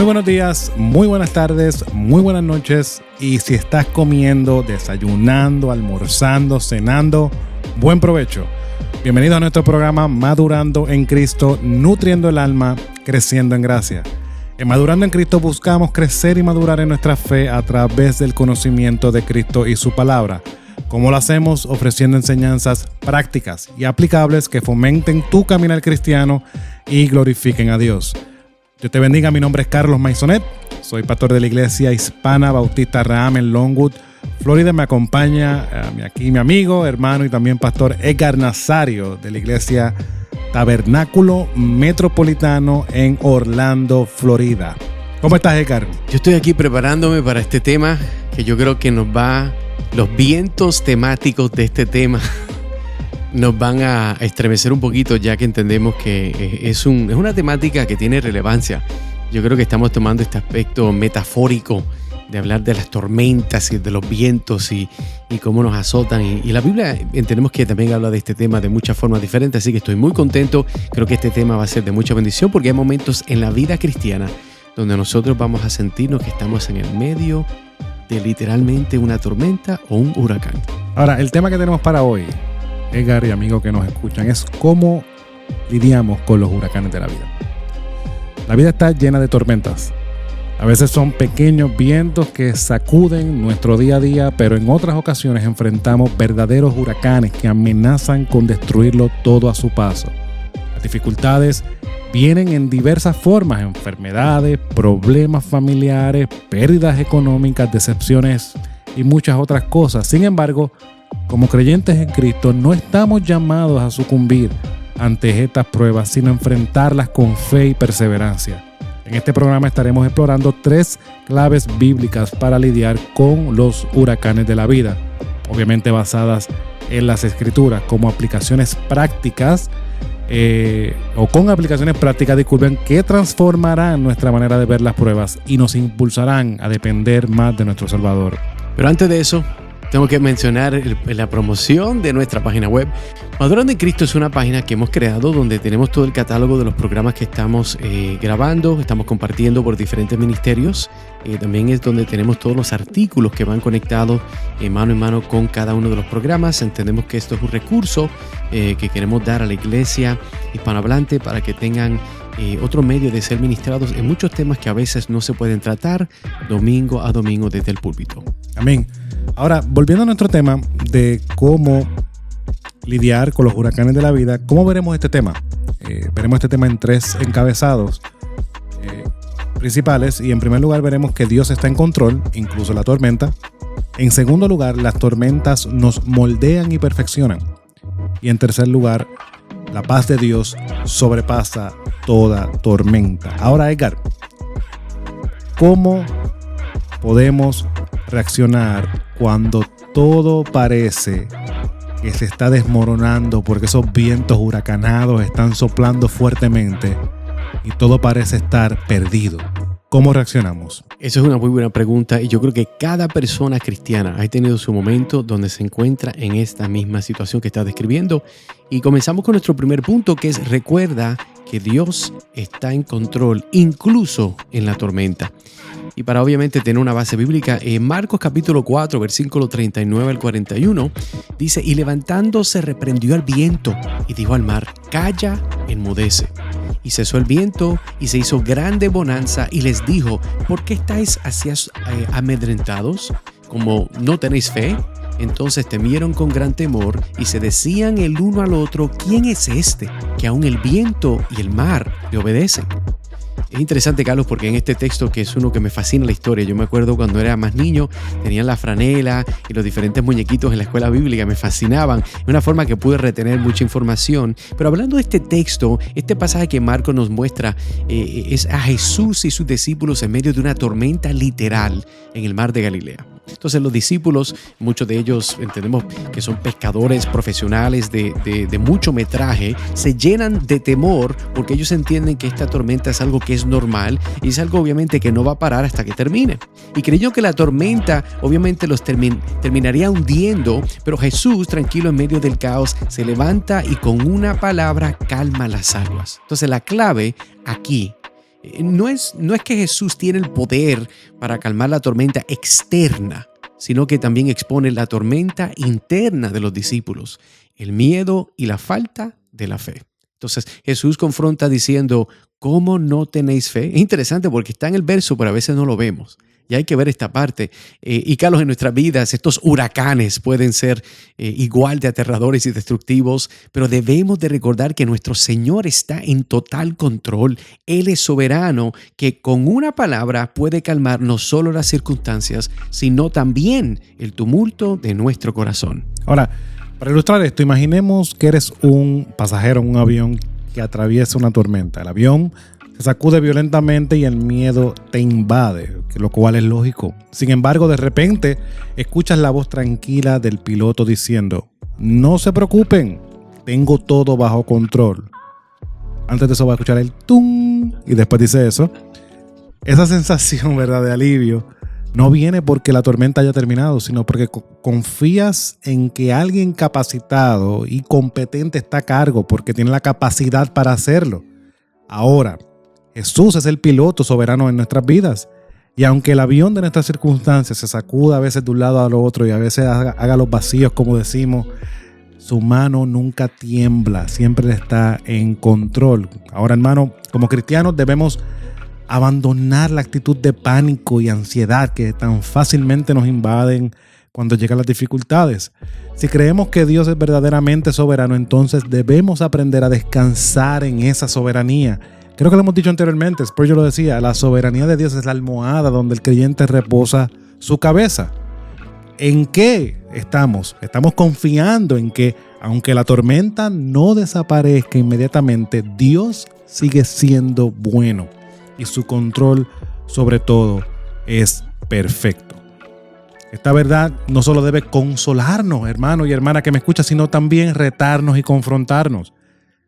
buenos días, muy buenas tardes, muy buenas noches. Y si estás comiendo, desayunando, almorzando, cenando, buen provecho. Bienvenido a nuestro programa Madurando en Cristo, nutriendo el alma, creciendo en gracia. En Madurando en Cristo buscamos crecer y madurar en nuestra fe a través del conocimiento de Cristo y su palabra. ¿Cómo lo hacemos? Ofreciendo enseñanzas prácticas y aplicables que fomenten tu caminar cristiano y glorifiquen a Dios. Dios te bendiga, mi nombre es Carlos Maisonet, soy pastor de la Iglesia Hispana Bautista Raham en Longwood, Florida. Me acompaña aquí mi amigo, hermano y también pastor Edgar Nazario de la Iglesia Tabernáculo Metropolitano en Orlando, Florida. ¿Cómo estás, Edgar? Yo estoy aquí preparándome para este tema que yo creo que los vientos temáticos de este tema nos van a estremecer un poquito, ya que entendemos que es una temática que tiene relevancia. Yo creo que estamos tomando este aspecto metafórico de hablar de las tormentas y de los vientos y cómo nos azotan. Y la Biblia entendemos que también habla de este tema de muchas formas diferentes, así que estoy muy contento. Creo que este tema va a ser de mucha bendición porque hay momentos en la vida cristiana donde nosotros vamos a sentirnos que estamos en el medio de literalmente una tormenta o un huracán. Ahora, el tema que tenemos para hoy, Edgar y amigos que nos escuchan, es cómo lidiamos con los huracanes de la vida. La vida está llena de tormentas. A veces son pequeños vientos que sacuden nuestro día a día, pero en otras ocasiones enfrentamos verdaderos huracanes que amenazan con destruirlo todo a su paso. Las dificultades vienen en diversas formas: enfermedades, problemas familiares, pérdidas económicas, decepciones y muchas otras cosas. Sin embargo, como creyentes en Cristo, no estamos llamados a sucumbir ante estas pruebas, sino enfrentarlas con fe y perseverancia. En este programa estaremos explorando 3 claves bíblicas para lidiar con los huracanes de la vida, obviamente basadas en las Escrituras, como aplicaciones prácticas con aplicaciones prácticas, que transformarán nuestra manera de ver las pruebas y nos impulsarán a depender más de nuestro Salvador. Pero antes de eso, tengo que mencionar la promoción de nuestra página web. Madurando en Cristo es una página que hemos creado donde tenemos todo el catálogo de los programas que estamos grabando, estamos compartiendo por diferentes ministerios. También es donde tenemos todos los artículos que van conectados mano en mano con cada uno de los programas. Entendemos que esto es un recurso que queremos dar a la iglesia hispanohablante para que tengan otro medio de ser ministrados en muchos temas que a veces no se pueden tratar domingo a domingo desde el púlpito. Amén. Ahora, volviendo a nuestro tema de cómo lidiar con los huracanes de la vida, ¿cómo veremos este tema? Veremos este tema en 3 encabezados principales. Y en primer lugar veremos que Dios está en control, incluso la tormenta. En segundo lugar, las tormentas nos moldean y perfeccionan. Y en tercer lugar, la paz de Dios sobrepasa toda tormenta. Ahora, Edgar, ¿cómo podemos reaccionar cuando todo parece que se está desmoronando porque esos vientos huracanados están soplando fuertemente y todo parece estar perdido? ¿Cómo reaccionamos? Eso es una muy buena pregunta y yo creo que cada persona cristiana ha tenido su momento donde se encuentra en esta misma situación que estás describiendo. Y comenzamos con nuestro primer punto, que es: recuerda que Dios está en control, incluso en la tormenta. Y para obviamente tener una base bíblica, en Marcos capítulo 4, versículo 39 al 41, dice: y levantándose reprendió al viento y dijo al mar: calla, enmudece. Y cesó el viento y se hizo grande bonanza, y les dijo: ¿por qué estáis así amedrentados? ¿Como no tenéis fe? Entonces temieron con gran temor y se decían el uno al otro: ¿quién es este que aún el viento y el mar le obedecen? Es interesante, Carlos, porque en este texto, que es uno que me fascina la historia, yo me acuerdo cuando era más niño, tenían la franela y los diferentes muñequitos en la escuela bíblica, me fascinaban, de una forma que pude retener mucha información. Pero hablando de este texto, este pasaje que Marcos nos muestra es a Jesús y sus discípulos en medio de una tormenta literal en el mar de Galilea. Entonces los discípulos, muchos de ellos entendemos que son pescadores profesionales de mucho metraje, se llenan de temor porque ellos entienden que esta tormenta es algo que es normal y es algo obviamente que no va a parar hasta que termine. Y creyó que la tormenta obviamente los terminaría hundiendo, pero Jesús, tranquilo en medio del caos, se levanta y con una palabra calma las aguas. Entonces la clave aquí No es que Jesús tiene el poder para calmar la tormenta externa, sino que también expone la tormenta interna de los discípulos, el miedo y la falta de la fe. Entonces Jesús confronta diciendo, ¿cómo no tenéis fe? Es interesante porque está en el verso, pero a veces no lo vemos. Y hay que ver esta parte. Y Carlos, en nuestras vidas, estos huracanes pueden ser igual de aterradores y destructivos, pero debemos de recordar que nuestro Señor está en total control. Él es soberano, que con una palabra puede calmar no solo las circunstancias, sino también el tumulto de nuestro corazón. Ahora, para ilustrar esto, imaginemos que eres un pasajero en un avión que atraviesa una tormenta. El avión se sacude violentamente y el miedo te invade, lo cual es lógico. Sin embargo, de repente escuchas la voz tranquila del piloto diciendo, no se preocupen, tengo todo bajo control. Antes de eso va a escuchar el tum y después dice eso. Esa sensación, ¿verdad?, de alivio no viene porque la tormenta haya terminado, sino porque confías en que alguien capacitado y competente está a cargo porque tiene la capacidad para hacerlo. Ahora, Jesús es el piloto soberano en nuestras vidas. Y aunque el avión de nuestras circunstancias se sacuda a veces de un lado a lo otro y a veces haga los vacíos, como decimos, su mano nunca tiembla, siempre está en control. Ahora, hermano, como cristianos debemos abandonar la actitud de pánico y ansiedad que tan fácilmente nos invaden cuando llegan las dificultades. Si creemos que Dios es verdaderamente soberano, entonces debemos aprender a descansar en esa soberanía. Creo que lo hemos dicho anteriormente, Spurgeon lo decía, la soberanía de Dios es la almohada donde el creyente reposa su cabeza. ¿En qué estamos? Estamos confiando en que, aunque la tormenta no desaparezca inmediatamente, Dios sigue siendo bueno y su control sobre todo es perfecto. Esta verdad no solo debe consolarnos, hermano y hermana que me escucha, sino también retarnos y confrontarnos.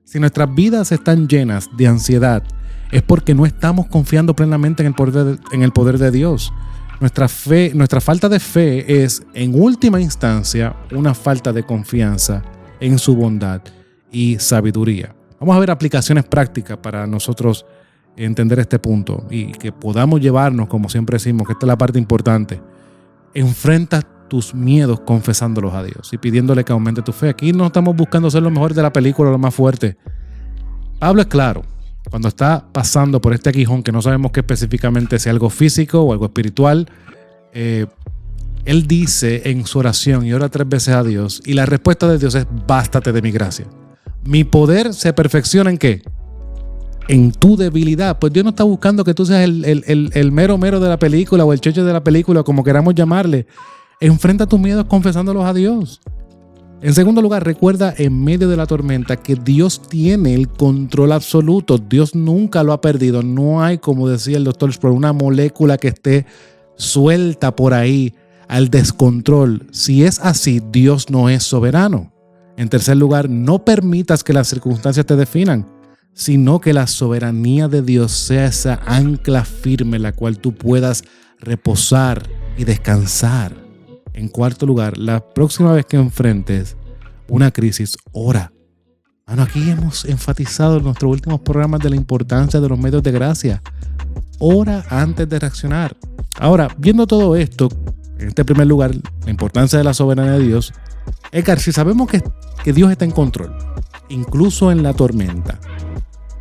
Si nuestras vidas están llenas de ansiedad, es porque no estamos confiando plenamente en el poder de Dios. Nuestra falta de fe es, en última instancia, una falta de confianza en su bondad y sabiduría. Vamos a ver aplicaciones prácticas para nosotros entender este punto y que podamos llevarnos, como siempre decimos, que esta es la parte importante. Enfrenta tus miedos confesándolos a Dios y pidiéndole que aumente tu fe. Aquí no estamos buscando ser lo mejor de la película, lo más fuerte. Pablo es claro, cuando está pasando por este aguijón, que no sabemos qué específicamente, si algo físico o algo espiritual, él dice en su oración y ora 3 veces a Dios, y la respuesta de Dios es: bástate de mi gracia. Mi poder se perfecciona ¿en qué? En tu debilidad. Pues Dios no está buscando que tú seas el mero de la película o el chocho de la película, como queramos llamarle. Enfrenta tus miedos confesándolos a Dios. En segundo lugar, recuerda en medio de la tormenta que Dios tiene el control absoluto. Dios nunca lo ha perdido. No hay, como decía el doctor Sproul, una molécula que esté suelta por ahí al descontrol. Si es así, Dios no es soberano. En tercer lugar, no permitas que las circunstancias te definan, sino que la soberanía de Dios sea esa ancla firme en la cual tú puedas reposar y descansar. En cuarto lugar, la próxima vez que enfrentes una crisis, ora. Bueno, aquí hemos enfatizado en nuestros últimos programas de la importancia de los medios de gracia. Ora antes de reaccionar. Ahora, viendo todo esto, en este primer lugar, la importancia de la soberanía de Dios, Edgar, si sabemos que Dios está en control, incluso en la tormenta,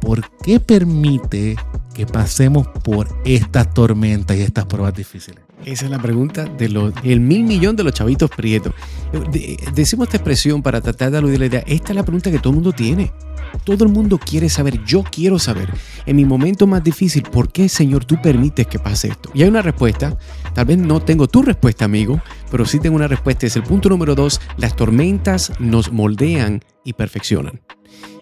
¿por qué permite que pasemos por estas tormentas y estas pruebas difíciles? Esa es la pregunta del $1.000.000.000 de los chavitos prietos. Decimos esta expresión para tratar de aludir la idea. Esta es la pregunta que todo el mundo tiene. Todo el mundo quiere saber. Yo quiero saber. En mi momento más difícil, ¿por qué, Señor, tú permites que pase esto? Y hay una respuesta. Tal vez no tengo tu respuesta, amigo, pero sí tengo una respuesta. Es el punto número 2. Las tormentas nos moldean y perfeccionan.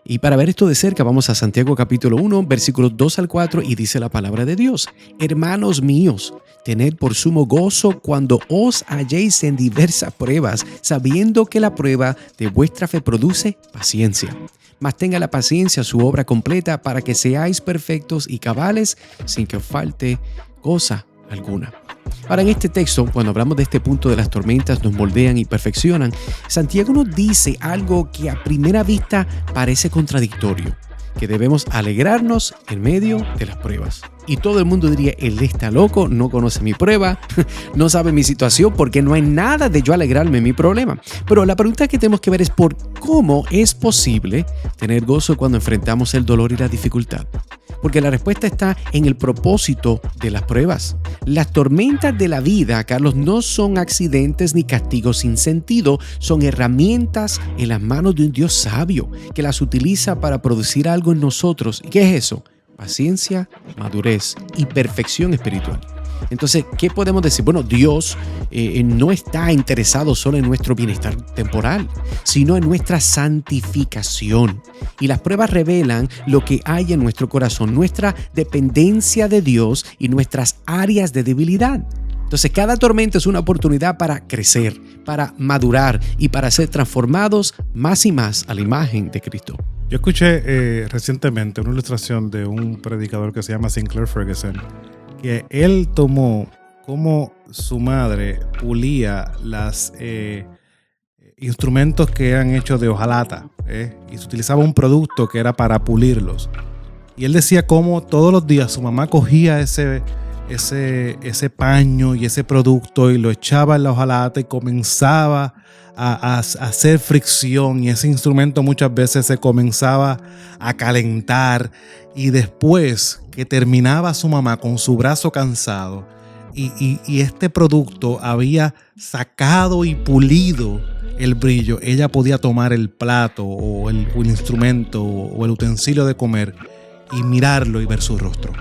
Y para ver esto de cerca, vamos a Santiago capítulo 1, versículos 2 al 4, y dice la palabra de Dios: hermanos míos, tened por sumo gozo cuando os halléis en diversas pruebas, sabiendo que la prueba de vuestra fe produce paciencia. Mas tenga la paciencia su obra completa, para que seáis perfectos y cabales, sin que os falte cosa alguna. Ahora, en este texto, cuando hablamos de este punto de las tormentas nos moldean y perfeccionan, Santiago nos dice algo que a primera vista parece contradictorio. que debemos alegrarnos en medio de las pruebas. Y todo el mundo diría, él está loco, no conoce mi prueba, no sabe mi situación, porque no hay nada de yo alegrarme en mi problema. Pero la pregunta que tenemos que ver es por cómo es posible tener gozo cuando enfrentamos el dolor y la dificultad. Porque la respuesta está en el propósito de las pruebas. Las tormentas de la vida, Carlos, no son accidentes ni castigos sin sentido, son herramientas en las manos de un Dios sabio que las utiliza para producir algo en nosotros. ¿Y qué es eso? Paciencia, madurez y perfección espiritual. Entonces, ¿qué podemos decir? Bueno, Dios no está interesado solo en nuestro bienestar temporal, sino en nuestra santificación. Y las pruebas revelan lo que hay en nuestro corazón, nuestra dependencia de Dios y nuestras áreas de debilidad. Entonces, cada tormenta es una oportunidad para crecer, para madurar y para ser transformados más y más a la imagen de Cristo. Yo escuché recientemente una ilustración de un predicador que se llama Sinclair Ferguson, que él tomó cómo su madre pulía los instrumentos que eran hechos de hojalata, y se utilizaba un producto que era para pulirlos. Y él decía cómo todos los días su mamá cogía ese paño y ese producto y lo echaba en la hojalata y comenzaba a hacer fricción, y ese instrumento muchas veces se comenzaba a calentar, y después que terminaba su mamá con su brazo cansado y este producto había sacado y pulido el brillo, ella podía tomar el plato o el instrumento o el utensilio de comer y mirarlo y ver su rostro.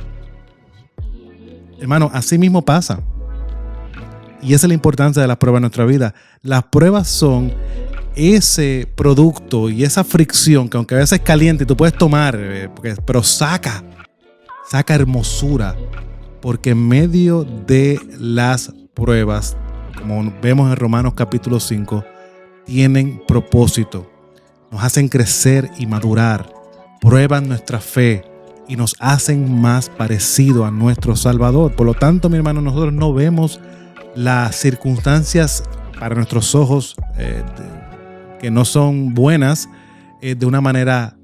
Hermano, así mismo pasa. Y esa es la importancia de las pruebas en nuestra vida. Las pruebas son ese producto y esa fricción que aunque a veces es caliente y tú puedes tomar, pero saca hermosura. Porque en medio de las pruebas, como vemos en Romanos capítulo 5, tienen propósito. Nos hacen crecer y madurar. Prueban nuestra fe y nos hacen más parecido a nuestro Salvador. Por lo tanto, mi hermano, nosotros no vemos las circunstancias para nuestros ojos que no son buenas de una manera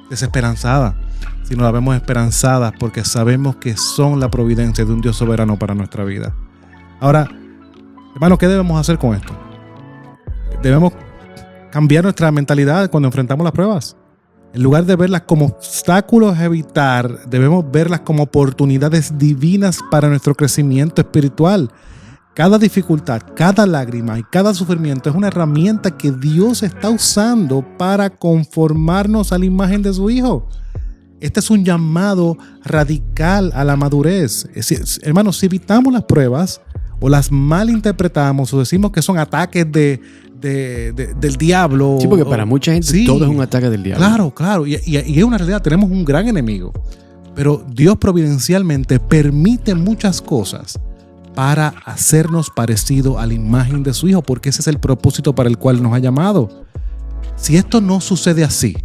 desesperanzada, sino la vemos esperanzadas porque sabemos que son la providencia de un Dios soberano para nuestra vida. Ahora, hermano, ¿qué debemos hacer con esto? Debemos cambiar nuestra mentalidad cuando enfrentamos las pruebas. En lugar de verlas como obstáculos a evitar, debemos verlas como oportunidades divinas para nuestro crecimiento espiritual. Cada dificultad, cada lágrima y cada sufrimiento es una herramienta que Dios está usando para conformarnos a la imagen de su Hijo. Este es un llamado radical a la madurez. Hermanos, si evitamos las pruebas o las malinterpretamos o decimos que son ataques del diablo. Sí, porque para mucha gente todo es un ataque del diablo. Claro. Y es una realidad, tenemos un gran enemigo. Pero Dios providencialmente permite muchas cosas para hacernos parecido a la imagen de su Hijo, porque ese es el propósito para el cual nos ha llamado. Si esto no sucede así,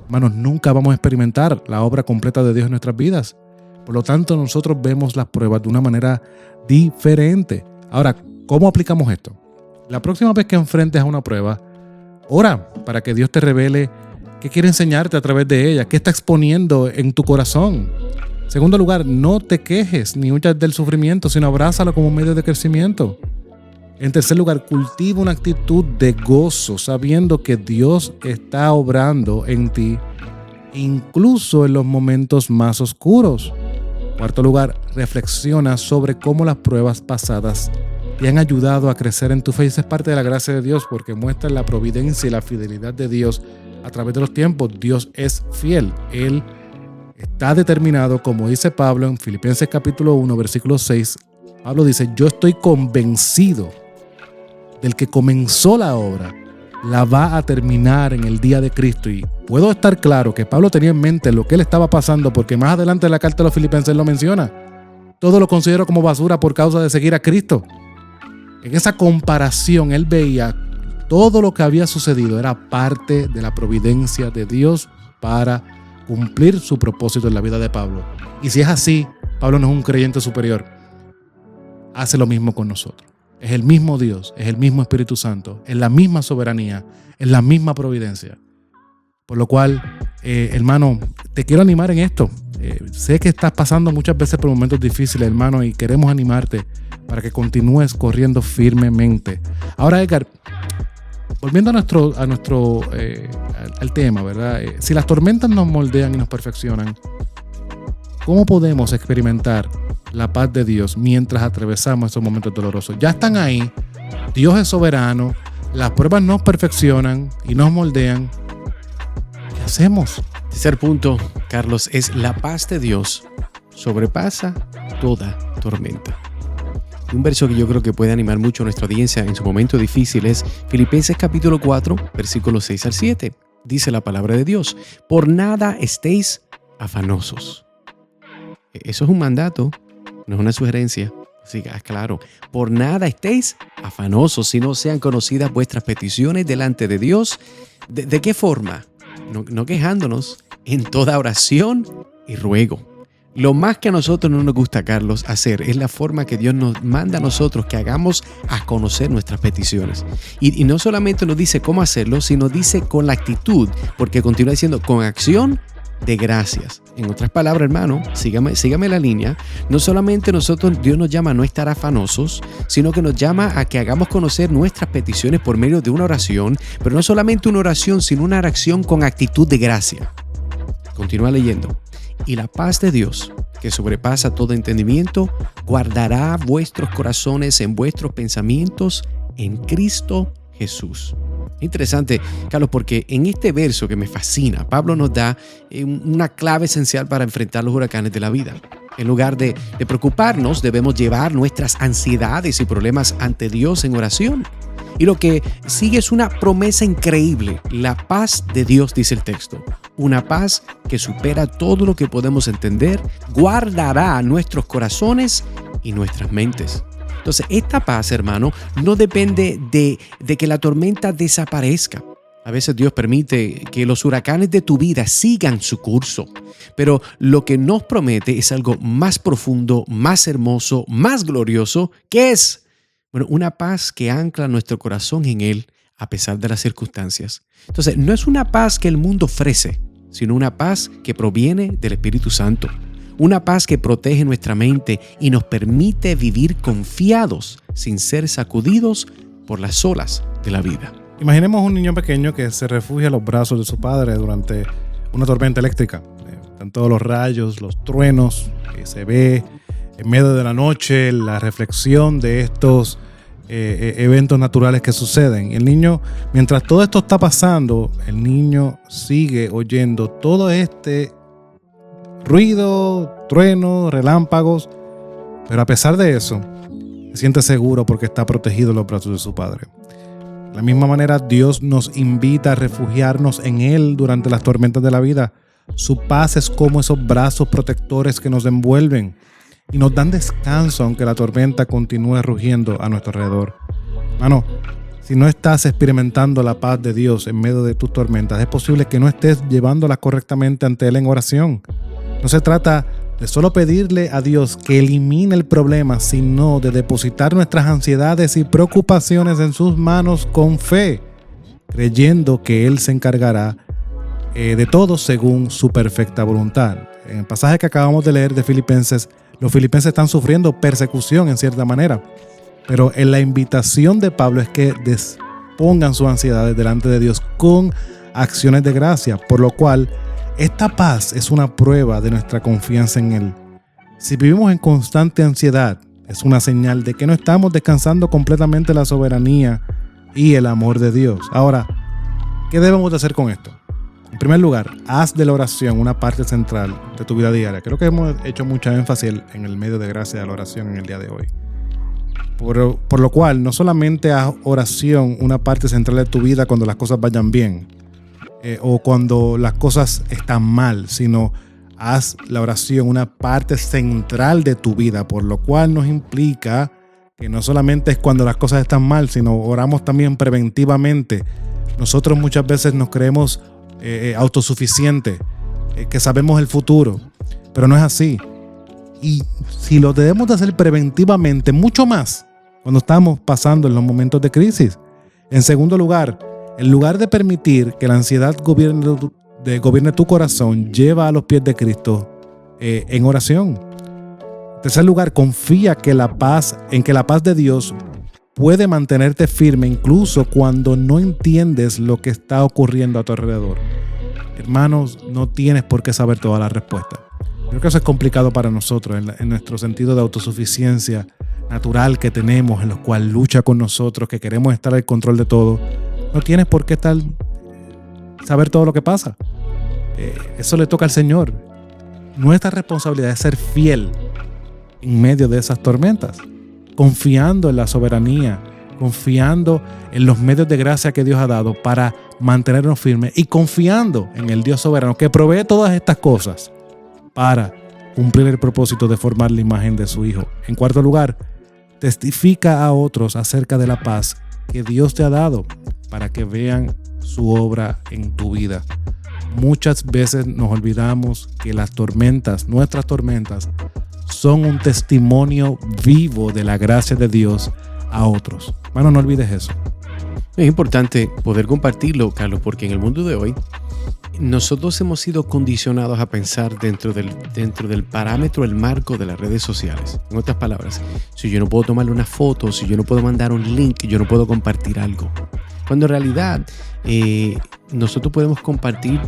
hermanos, nunca vamos a experimentar la obra completa de Dios en nuestras vidas. Por lo tanto, nosotros vemos las pruebas de una manera diferente. Ahora, ¿cómo aplicamos esto? La próxima vez que enfrentes a una prueba, ora para que Dios te revele qué quiere enseñarte a través de ella, qué está exponiendo en tu corazón. Segundo lugar, no te quejes ni huyas del sufrimiento, sino abrázalo como medio de crecimiento. En tercer lugar, cultiva una actitud de gozo, sabiendo que Dios está obrando en ti, incluso en los momentos más oscuros. Cuarto lugar, reflexiona sobre cómo las pruebas pasadas te han ayudado a crecer en tu fe. Y esa es parte de la gracia de Dios, porque muestra la providencia y la fidelidad de Dios a través de los tiempos. Dios es fiel. Él está determinado, como dice Pablo en Filipenses capítulo 1, versículo 6. Pablo dice, yo estoy convencido del que comenzó la obra, la va a terminar en el día de Cristo. Y puedo estar claro que Pablo tenía en mente lo que él estaba pasando, porque más adelante en la carta de los Filipenses lo menciona. Todo lo considero como basura por causa de seguir a Cristo. En esa comparación, él veía todo lo que había sucedido era parte de la providencia de Dios para cumplir su propósito en la vida de Pablo. Y si es así, Pablo no es un creyente superior. Hace lo mismo con nosotros. Es el mismo Dios, es el mismo Espíritu Santo, es la misma soberanía, es la misma providencia. Por lo cual, hermano, te quiero animar en esto. Sé que estás pasando muchas veces por momentos difíciles, hermano, y queremos animarte para que continúes corriendo firmemente. Ahora, Edgar, volviendo al tema, ¿verdad? Si las tormentas nos moldean y nos perfeccionan, ¿cómo podemos experimentar la paz de Dios mientras atravesamos estos momentos dolorosos? Ya están ahí, Dios es soberano, las pruebas nos perfeccionan y nos moldean. ¿Qué hacemos? Tercer punto, Carlos, es la paz de Dios sobrepasa toda tormenta. Un verso que yo creo que puede animar mucho a nuestra audiencia en su momento difícil es Filipenses capítulo 4, versículos 6 al 7. Dice la palabra de Dios: por nada estéis afanosos. Eso es un mandato, no es una sugerencia. Así que, claro, por nada estéis afanosos, si no sean conocidas vuestras peticiones delante de Dios. ¿De qué forma? No quejándonos, en toda oración y ruego. Lo más que a nosotros no nos gusta, Carlos, hacer es la forma que Dios nos manda a nosotros que hagamos a conocer nuestras peticiones. Y no solamente nos dice cómo hacerlo, sino dice con la actitud, porque continúa diciendo con acción de gracias. En otras palabras, hermano, sígame la línea. No solamente Dios nos llama a no estar afanosos, sino que nos llama a que hagamos conocer nuestras peticiones por medio de una oración, pero no solamente una oración, sino una oración con actitud de gracia. Continúa leyendo. Y la paz de Dios, que sobrepasa todo entendimiento, guardará vuestros corazones en vuestros pensamientos en Cristo Jesús. Interesante, Carlos, porque en este verso que me fascina, Pablo nos da una clave esencial para enfrentar los huracanes de la vida. En lugar de preocuparnos, debemos llevar nuestras ansiedades y problemas ante Dios en oración. Y lo que sigue es una promesa increíble. La paz de Dios, dice el texto. Una paz que supera todo lo que podemos entender, guardará nuestros corazones y nuestras mentes. Entonces, esta paz, hermano, no depende de que la tormenta desaparezca. A veces Dios permite que los huracanes de tu vida sigan su curso, pero lo que nos promete es algo más profundo, más hermoso, más glorioso, que es, una paz que ancla nuestro corazón en Él a pesar de las circunstancias. Entonces, no es una paz que el mundo ofrece, sino una paz que proviene del Espíritu Santo. Una paz que protege nuestra mente y nos permite vivir confiados sin ser sacudidos por las olas de la vida. Imaginemos un niño pequeño que se refugia en los brazos de su padre durante una tormenta eléctrica. Están todos los rayos, los truenos, que se ve en medio de la noche, la reflexión de estos eventos naturales que suceden. El niño, mientras todo esto está pasando, el niño sigue oyendo todo este ruido, truenos, relámpagos, pero a pesar de eso, se siente seguro porque está protegido en los brazos de su padre. De la misma manera, Dios nos invita a refugiarnos en Él durante las tormentas de la vida. Su paz es como esos brazos protectores que nos envuelven y nos dan descanso aunque la tormenta continúe rugiendo a nuestro alrededor. Hermano, si no estás experimentando la paz de Dios en medio de tus tormentas, es posible que no estés llevándolas correctamente ante Él en oración. No se trata de solo pedirle a Dios que elimine el problema, sino de depositar nuestras ansiedades y preocupaciones en sus manos con fe, creyendo que Él se encargará de todo según su perfecta voluntad. En el pasaje que acabamos de leer de Filipenses, los filipenses están sufriendo persecución en cierta manera, pero en la invitación de Pablo es que pongan sus ansiedades delante de Dios con acciones de gracia, por lo cual esta paz es una prueba de nuestra confianza en Él. Si vivimos en constante ansiedad, es una señal de que no estamos descansando completamente la soberanía y el amor de Dios. Ahora, ¿qué debemos de hacer con esto? En primer lugar, haz de la oración una parte central de tu vida diaria. Creo que hemos hecho mucha énfasis en el medio de gracia de la oración en el día de hoy. Por lo cual, no solamente haz oración una parte central de tu vida cuando las cosas vayan bien, o cuando las cosas están mal, sino haz la oración una parte central de tu vida, por lo cual nos implica que no solamente es cuando las cosas están mal, sino oramos también preventivamente. Nosotros muchas veces nos creemos autosuficientes, que sabemos el futuro, pero no es así. Y si lo debemos de hacer preventivamente, mucho más cuando estamos pasando en los momentos de crisis. En segundo lugar, en lugar de permitir que la ansiedad gobierne gobierne tu corazón, lleva a los pies de Cristo en oración. En tercer lugar, confía en que la paz de Dios puede mantenerte firme incluso cuando no entiendes lo que está ocurriendo a tu alrededor. Hermanos, no tienes por qué saber todas las respuestas. Creo que eso es complicado para nosotros en nuestro sentido de autosuficiencia natural que tenemos, en lo cual lucha con nosotros, que queremos estar al control de todo. No tienes por qué saber todo lo que pasa. Eso le toca al Señor. Nuestra responsabilidad es ser fiel en medio de esas tormentas, confiando en la soberanía, confiando en los medios de gracia que Dios ha dado para mantenernos firmes y confiando en el Dios soberano que provee todas estas cosas para cumplir el propósito de formar la imagen de su Hijo. En cuarto lugar, testifica a otros acerca de la paz que Dios te ha dado para que vean su obra en tu vida. Muchas veces nos olvidamos que nuestras tormentas, son un testimonio vivo de la gracia de Dios a otros. Hermano, no olvides eso. Es importante poder compartirlo, Carlos, porque en el mundo de hoy nosotros hemos sido condicionados a pensar dentro del parámetro, el marco de las redes sociales. En otras palabras, si yo no puedo tomarle una foto, si yo no puedo mandar un link, yo no puedo compartir algo. Cuando en realidad nosotros podemos compartir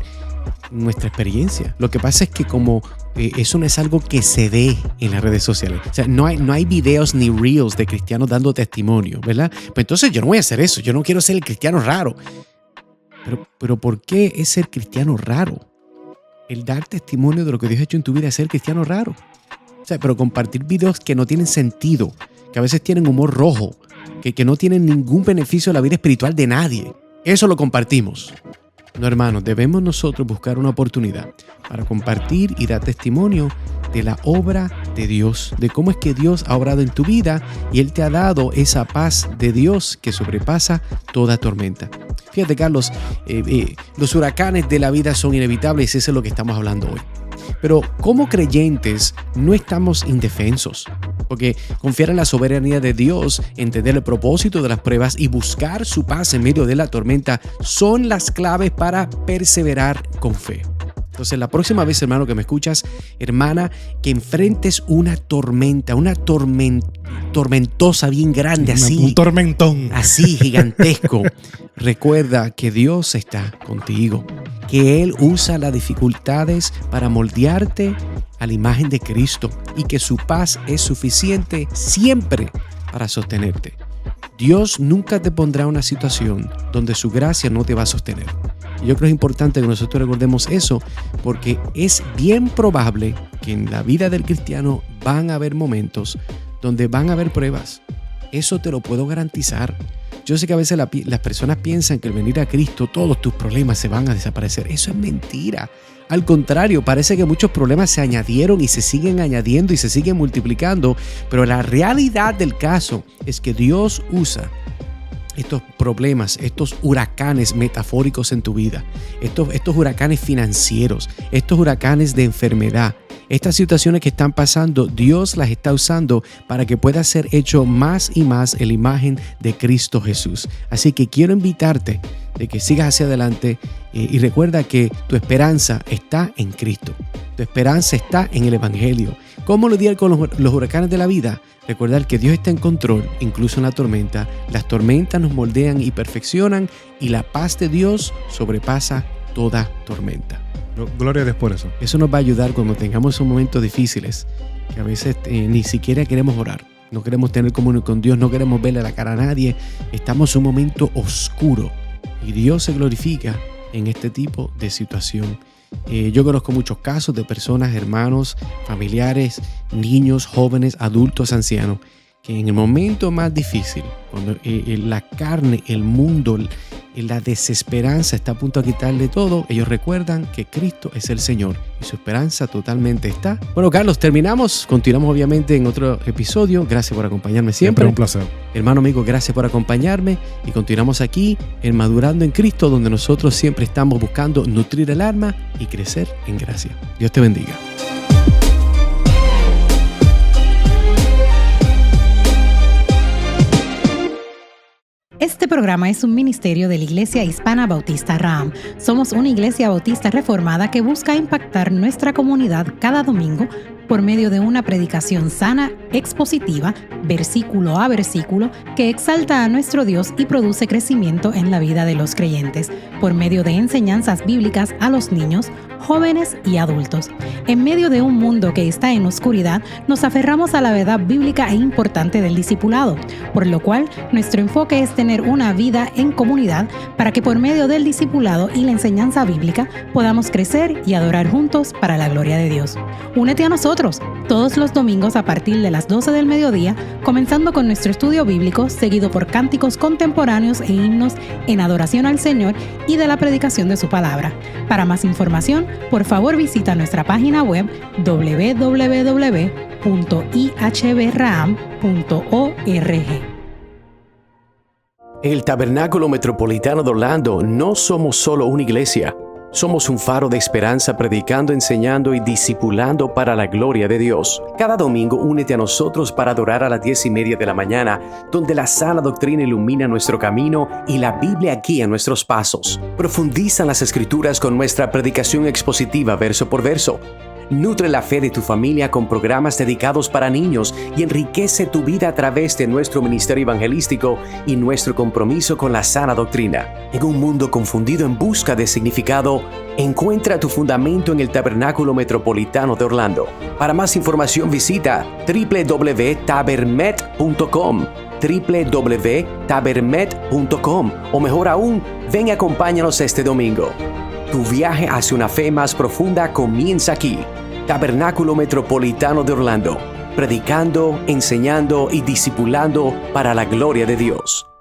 nuestra experiencia. Lo que pasa es que como eso no es algo que se ve en las redes sociales. O sea, no hay videos ni reels de cristianos dando testimonio, ¿verdad? Pues entonces yo no voy a hacer eso. Yo no quiero ser el cristiano raro. Pero ¿por qué es ser cristiano raro? El dar testimonio de lo que Dios ha hecho en tu vida es ser cristiano raro. O sea, pero compartir videos que no tienen sentido, que a veces tienen humor rojo, que no tienen ningún beneficio a la vida espiritual de nadie. Eso lo compartimos. No, hermanos, debemos nosotros buscar una oportunidad para compartir y dar testimonio de la obra de Dios, de cómo es que Dios ha obrado en tu vida y Él te ha dado esa paz de Dios que sobrepasa toda tormenta. Fíjate, Carlos, los huracanes de la vida son inevitables y eso es lo que estamos hablando hoy. Pero como creyentes no estamos indefensos, porque confiar en la soberanía de Dios, entender el propósito de las pruebas y buscar su paz en medio de la tormenta son las claves para perseverar con fe. Entonces, la próxima vez, hermano, que me escuchas, hermana, que enfrentes una tormenta, tormentosa bien grande, así. Un tormentón. Así, gigantesco. Recuerda que Dios está contigo, que Él usa las dificultades para moldearte a la imagen de Cristo y que su paz es suficiente siempre para sostenerte. Dios nunca te pondrá en una situación donde su gracia no te va a sostener. Y yo creo que es importante que nosotros recordemos eso porque es bien probable que en la vida del cristiano van a haber momentos donde van a haber pruebas. Eso te lo puedo garantizar. Yo sé que a veces las personas piensan que al venir a Cristo todos tus problemas se van a desaparecer. Eso es mentira. Al contrario, parece que muchos problemas se añadieron y se siguen añadiendo y se siguen multiplicando. Pero la realidad del caso es que Dios usa estos problemas, estos huracanes metafóricos en tu vida, estos huracanes financieros, estos huracanes de enfermedad, estas situaciones que están pasando, Dios las está usando para que pueda ser hecho más y más en la imagen de Cristo Jesús. Así que quiero invitarte de que sigas hacia adelante y recuerda que tu esperanza está en Cristo. Tu esperanza está en el Evangelio. ¿Cómo lidiar con los huracanes de la vida? Recordar que Dios está en control, incluso en la tormenta. Las tormentas nos moldean y perfeccionan y la paz de Dios sobrepasa toda tormenta. Gloria a Dios por eso. Eso nos va a ayudar cuando tengamos esos momentos difíciles, que a veces ni siquiera queremos orar. No queremos tener comunión con Dios, no queremos verle la cara a nadie. Estamos en un momento oscuro y Dios se glorifica en este tipo de situación. Yo conozco muchos casos de personas, hermanos, familiares, niños, jóvenes, adultos, ancianos, que en el momento más difícil, cuando la carne, el mundo, la desesperanza está a punto de quitarle todo, ellos recuerdan que Cristo es el Señor y su esperanza totalmente está. Bueno, Carlos, terminamos. Continuamos obviamente en otro episodio. Gracias por acompañarme siempre. Un placer. Hermano amigo, gracias por acompañarme y continuamos aquí en Madurando en Cristo, donde nosotros siempre estamos buscando nutrir el alma y crecer en gracia. Dios te bendiga. Este programa es un ministerio de la Iglesia Hispana Bautista Raham. Somos una iglesia bautista reformada que busca impactar nuestra comunidad cada domingo por medio de una predicación sana, expositiva, versículo a versículo, que exalta a nuestro Dios y produce crecimiento en la vida de los creyentes, por medio de enseñanzas bíblicas a los niños, jóvenes y adultos. En medio de un mundo que está en oscuridad, nos aferramos a la verdad bíblica e importante del discipulado, por lo cual nuestro enfoque es tener una vida en comunidad para que por medio del discipulado y la enseñanza bíblica podamos crecer y adorar juntos para la gloria de Dios. Únete a nosotros todos los domingos a partir de las 12 del mediodía, comenzando con nuestro estudio bíblico, seguido por cánticos contemporáneos e himnos en adoración al Señor y de la predicación de su palabra. Para más información, por favor visita nuestra página web www.ihbraham.org. En el Tabernáculo Metropolitano de Orlando no somos solo una iglesia. Somos un faro de esperanza predicando, enseñando y discipulando para la gloria de Dios. Cada domingo únete a nosotros para adorar a las 10:30 de la mañana, donde la sana doctrina ilumina nuestro camino y la Biblia guía nuestros pasos. Profundiza en las Escrituras con nuestra predicación expositiva verso por verso. Nutre la fe de tu familia con programas dedicados para niños y enriquece tu vida a través de nuestro ministerio evangelístico y nuestro compromiso con la sana doctrina. En un mundo confundido en busca de significado, encuentra tu fundamento en el Tabernáculo Metropolitano de Orlando. Para más información visita www.tabermet.com www.tabermet.com o mejor aún, ven y acompáñanos este domingo. Tu viaje hacia una fe más profunda comienza aquí. Tabernáculo Metropolitano de Orlando, predicando, enseñando y discipulando para la gloria de Dios.